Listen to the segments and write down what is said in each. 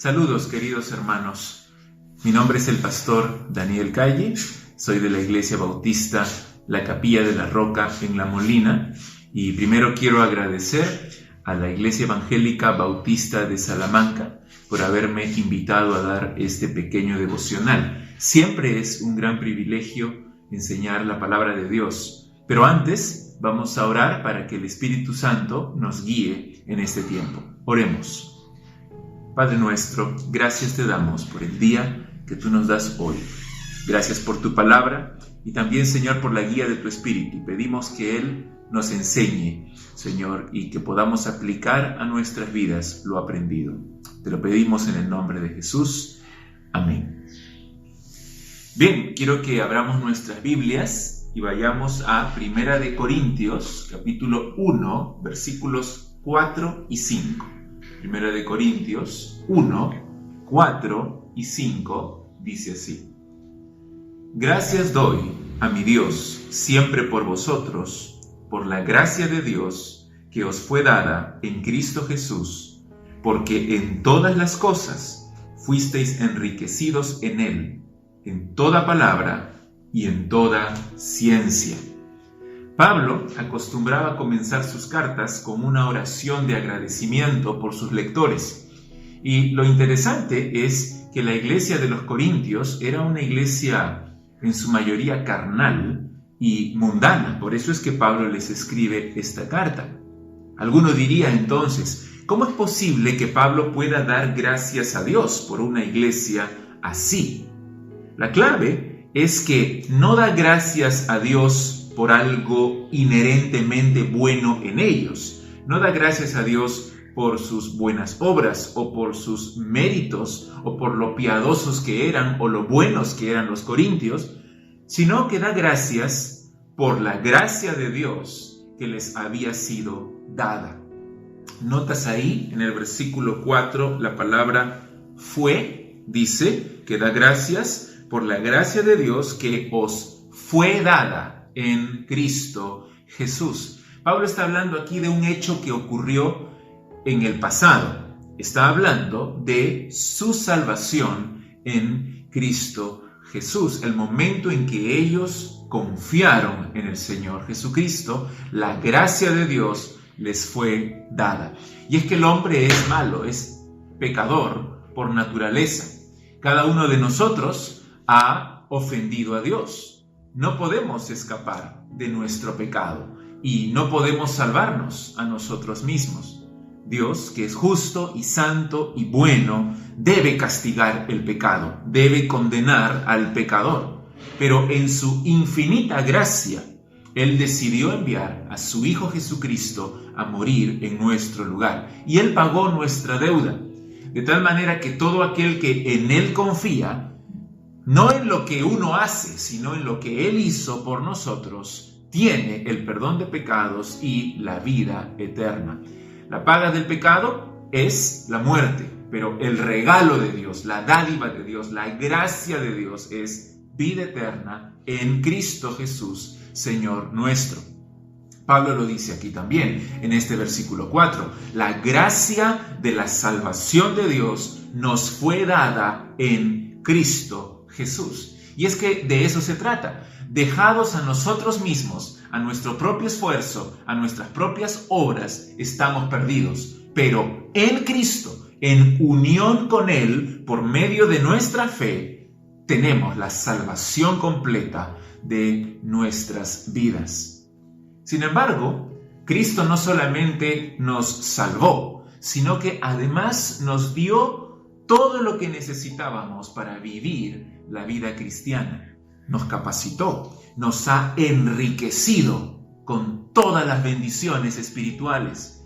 Saludos, queridos hermanos. Mi nombre es el pastor Daniel Calle, soy de la Iglesia Bautista La Capilla de la Roca en La Molina, y primero quiero agradecer a la Iglesia Evangélica Bautista de Salamanca por haberme invitado a dar este pequeño devocional. Siempre es un gran privilegio enseñar la palabra de Dios, pero antes vamos a orar para que el Espíritu Santo nos guíe en este tiempo. Oremos. Padre nuestro, gracias te damos por el día que tú nos das hoy. Gracias por tu palabra y también, Señor, por la guía de tu Espíritu. Pedimos que Él nos enseñe, Señor, y que podamos aplicar a nuestras vidas lo aprendido. Te lo pedimos en el nombre de Jesús. Amén. Bien, quiero que abramos nuestras Biblias y vayamos a 1 Corintios, capítulo 1, versículos 4 y 5. 1 Corintios 1, 4 y 5 dice así: Gracias doy a mi Dios siempre por vosotros, por la gracia de Dios que os fue dada en Cristo Jesús, porque en todas las cosas fuisteis enriquecidos en Él, en toda palabra y en toda ciencia. Pablo acostumbraba a comenzar sus cartas con una oración de agradecimiento por sus lectores. Y lo interesante es que la iglesia de los Corintios era una iglesia en su mayoría carnal y mundana. Por eso es que Pablo les escribe esta carta. Alguno diría entonces, ¿cómo es posible que Pablo pueda dar gracias a Dios por una iglesia así? La clave es que no da gracias a Dios por algo inherentemente bueno en ellos. No da gracias a Dios por sus buenas obras o por sus méritos o por lo piadosos que eran o lo buenos que eran los corintios, sino que da gracias por la gracia de Dios que les había sido dada. Notas ahí en el versículo 4 la palabra fue, dice que da gracias por la gracia de Dios que os fue dada en Cristo Jesús. Pablo está hablando aquí de un hecho que ocurrió en el pasado. Está hablando de su salvación en Cristo Jesús. El momento en que ellos confiaron en el Señor Jesucristo, la gracia de Dios les fue dada. Y es que el hombre es malo, es pecador por naturaleza. Cada uno de nosotros ha ofendido a Dios. No podemos escapar de nuestro pecado y no podemos salvarnos a nosotros mismos. Dios, que es justo y santo y bueno, debe castigar el pecado, debe condenar al pecador. Pero en su infinita gracia, Él decidió enviar a su Hijo Jesucristo a morir en nuestro lugar. Y Él pagó nuestra deuda, de tal manera que todo aquel que en Él confía, no en lo que uno hace, sino en lo que Él hizo por nosotros, tiene el perdón de pecados y la vida eterna. La paga del pecado es la muerte, pero el regalo de Dios, la dádiva de Dios, la gracia de Dios es vida eterna en Cristo Jesús, Señor nuestro. Pablo lo dice aquí también, en este versículo 4. La gracia de la salvación de Dios nos fue dada en Cristo Jesús. Y es que de eso se trata. Dejados a nosotros mismos, a nuestro propio esfuerzo, a nuestras propias obras, estamos perdidos. Pero en Cristo, en unión con Él, por medio de nuestra fe, tenemos la salvación completa de nuestras vidas. Sin embargo, Cristo no solamente nos salvó, sino que además nos dio todo lo que necesitábamos para vivir la vida cristiana. Nos capacitó, nos ha enriquecido con todas las bendiciones espirituales.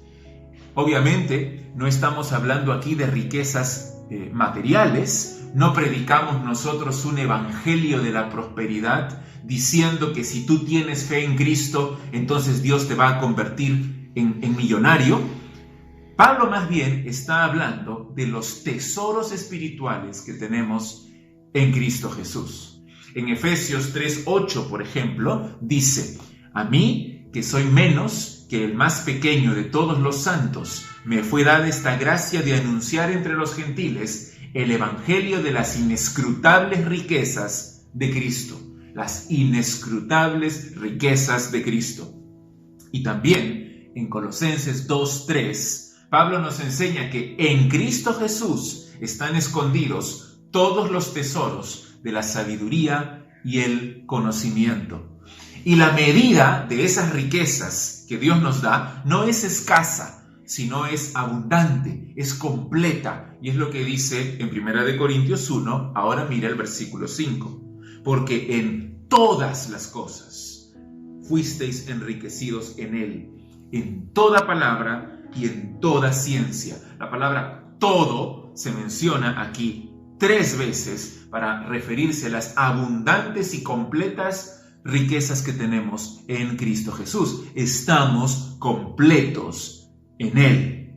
Obviamente, no estamos hablando aquí de riquezas materiales. No predicamos nosotros un evangelio de la prosperidad diciendo que si tú tienes fe en Cristo, entonces Dios te va a convertir en millonario. Pablo más bien está hablando de los tesoros espirituales que tenemos en Cristo Jesús. En Efesios 3:8, por ejemplo, dice: a mí, que soy menos que el más pequeño de todos los santos, me fue dada esta gracia de anunciar entre los gentiles el evangelio de las inescrutables riquezas de Cristo. Las inescrutables riquezas de Cristo. Y también en Colosenses 2:3, Pablo nos enseña que en Cristo Jesús están escondidos todos los tesoros de la sabiduría y el conocimiento. Y la medida de esas riquezas que Dios nos da no es escasa, sino es abundante, es completa. Y es lo que dice en 1 Corintios 1, ahora mira el versículo 5. Porque en todas las cosas fuisteis enriquecidos en Él, en toda palabra y en toda ciencia. La palabra todo se menciona aquí 3 veces para referirse a las abundantes y completas riquezas que tenemos en Cristo Jesús. Estamos completos en Él.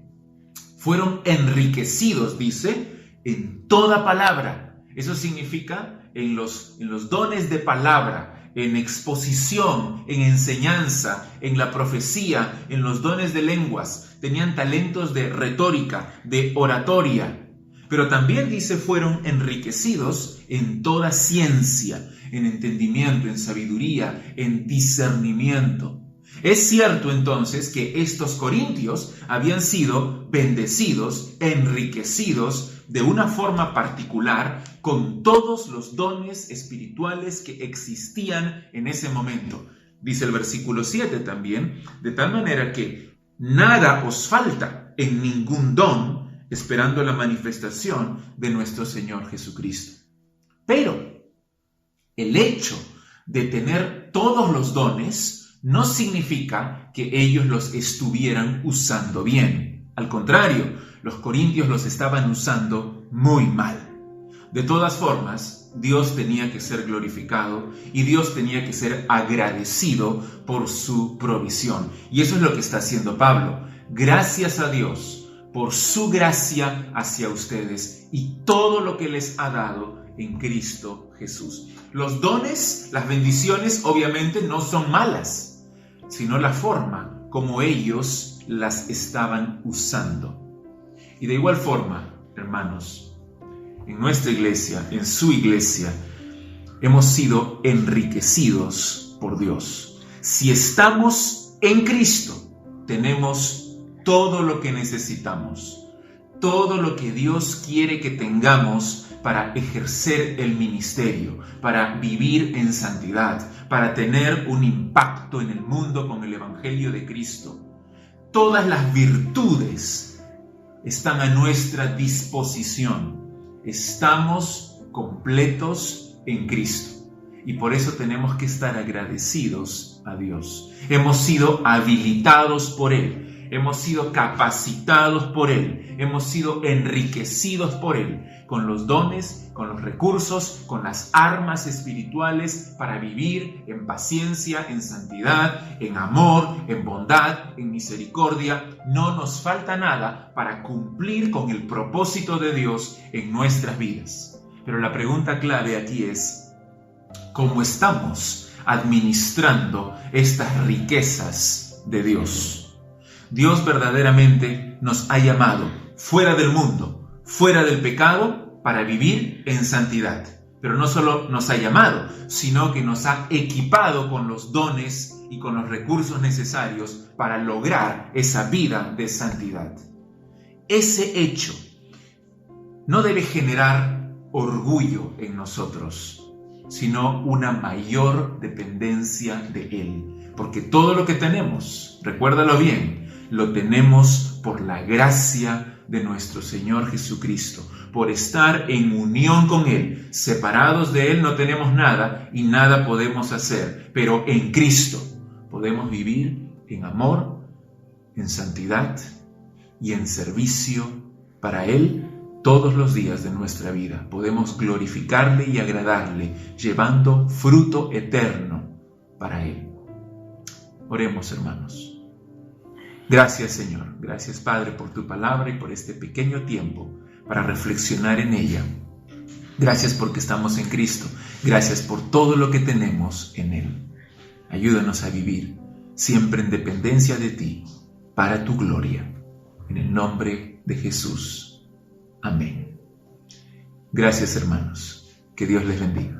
Fueron enriquecidos, dice, en toda palabra. Eso significa en los dones de palabra, en exposición, en enseñanza, en la profecía, en los dones de lenguas. Tenían talentos de retórica, de oratoria. Pero también dice, fueron enriquecidos en toda ciencia, en entendimiento, en sabiduría, en discernimiento. Es cierto entonces que estos corintios habían sido bendecidos, enriquecidos de una forma particular con todos los dones espirituales que existían en ese momento. Dice el versículo 7 también, de tal manera que nada os falta en ningún don, esperando la manifestación de nuestro Señor Jesucristo. Pero el hecho de tener todos los dones no significa que ellos los estuvieran usando bien. Al contrario, los corintios los estaban usando muy mal. De todas formas, Dios tenía que ser glorificado y Dios tenía que ser agradecido por su provisión. Y eso es lo que está haciendo Pablo. Gracias a Dios por su gracia hacia ustedes y todo lo que les ha dado en Cristo Jesús. Los dones, las bendiciones, obviamente no son malas, sino la forma como ellos las estaban usando. Y de igual forma, hermanos, en nuestra iglesia, en su iglesia, hemos sido enriquecidos por Dios. Si estamos en Cristo, tenemos todo lo que necesitamos, todo lo que Dios quiere que tengamos para ejercer el ministerio, para vivir en santidad, para tener un impacto en el mundo con el Evangelio de Cristo. Todas las virtudes están a nuestra disposición. Estamos completos en Cristo y por eso tenemos que estar agradecidos a Dios. Hemos sido habilitados por Él. Hemos sido capacitados por Él, hemos sido enriquecidos por Él, con los dones, con los recursos, con las armas espirituales para vivir en paciencia, en santidad, en amor, en bondad, en misericordia. No nos falta nada para cumplir con el propósito de Dios en nuestras vidas. Pero la pregunta clave aquí es, ¿cómo estamos administrando estas riquezas de Dios? Dios verdaderamente nos ha llamado fuera del mundo, fuera del pecado, para vivir en santidad. Pero no solo nos ha llamado, sino que nos ha equipado con los dones y con los recursos necesarios para lograr esa vida de santidad. Ese hecho no debe generar orgullo en nosotros, sino una mayor dependencia de Él. Porque todo lo que tenemos, recuérdalo bien, lo tenemos por la gracia de nuestro Señor Jesucristo. Por estar en unión con Él, separados de Él no tenemos nada y nada podemos hacer. Pero en Cristo podemos vivir en amor, en santidad y en servicio para Él todos los días de nuestra vida. Podemos glorificarle y agradarle, llevando fruto eterno para Él. Oremos, hermanos. Gracias, Señor. Gracias, Padre, por tu palabra y por este pequeño tiempo para reflexionar en ella. Gracias porque estamos en Cristo. Gracias por todo lo que tenemos en Él. Ayúdanos a vivir siempre en dependencia de ti, para tu gloria. En el nombre de Jesús. Amén. Gracias, hermanos. Que Dios les bendiga.